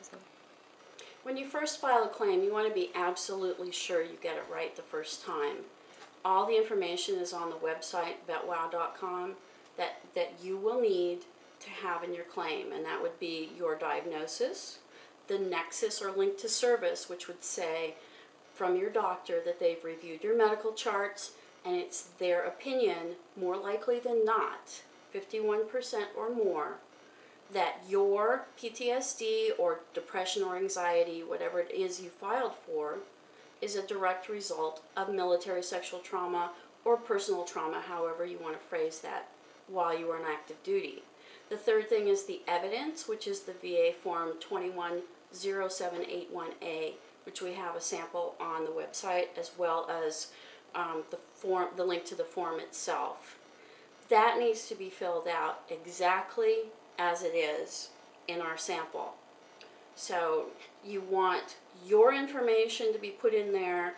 officer? When you first file a claim, you want to be absolutely sure you get it right the first time. All the information is on the website, vetwow.com, that you will need to have in your claim, and that would be your diagnosis, the nexus or link to service, which would say from your doctor that they've reviewed your medical charts and it's their opinion, more likely than not, 51% or more, that your PTSD or depression or anxiety, whatever it is you filed for, is a direct result of military sexual trauma or personal trauma, however you want to phrase that, while you were on active duty. The third thing is the evidence, which is the VA Form 210781A, which we have a sample on the website, as well as the link to the form itself. That needs to be filled out exactly as it is in our sample. So you want your information to be put in there,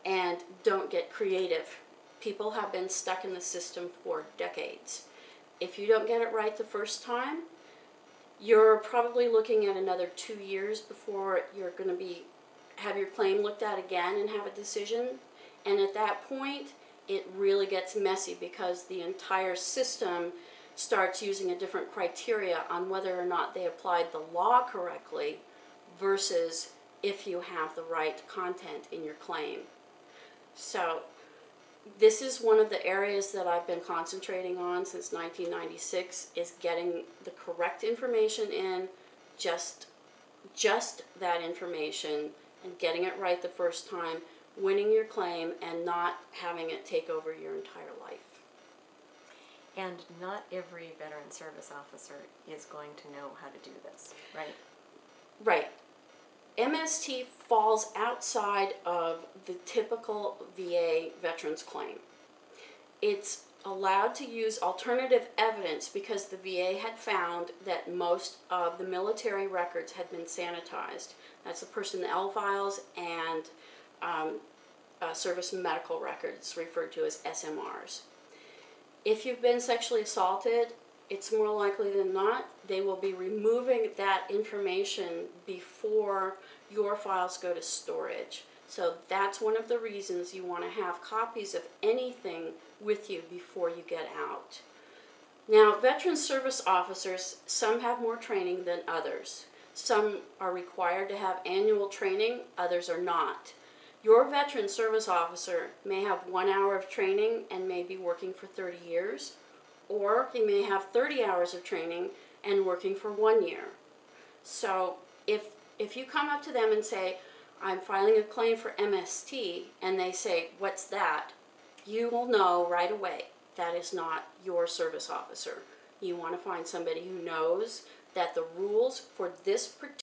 and don't get creative. People have been stuck in the system for decades. If you don't get it right the first time, you're probably looking at another 2 years before you're going to have your claim looked at again and have a decision. And at that point, it really gets messy because the entire system starts using a different criteria on whether or not they applied the law correctly versus if you have the right content in your claim. So this is one of the areas that I've been concentrating on since 1996, is getting the correct information in, just that information, and getting it right the first time, winning your claim, and not having it take over your entire life. And not every veteran service officer is going to know how to do this, right? Right. MST falls outside of the typical VA veterans claim. It's allowed to use alternative evidence because the VA had found that most of the military records had been sanitized. That's the personnel files and service medical records, referred to as SMRs. If you've been sexually assaulted, it's more likely than not they will be removing that information before your files go to storage. So that's one of the reasons you want to have copies of anything with you before you get out. Now, veteran service officers, some have more training than others. Some are required to have annual training, others are not. Your veteran service officer may have 1 hour of training and may be working for 30 years, or he may have 30 hours of training and working for 1 year. So if you come up to them and say, I'm filing a claim for MST, and they say, what's that? You will know right away that is not your service officer. You want to find somebody who knows that the rules for this particular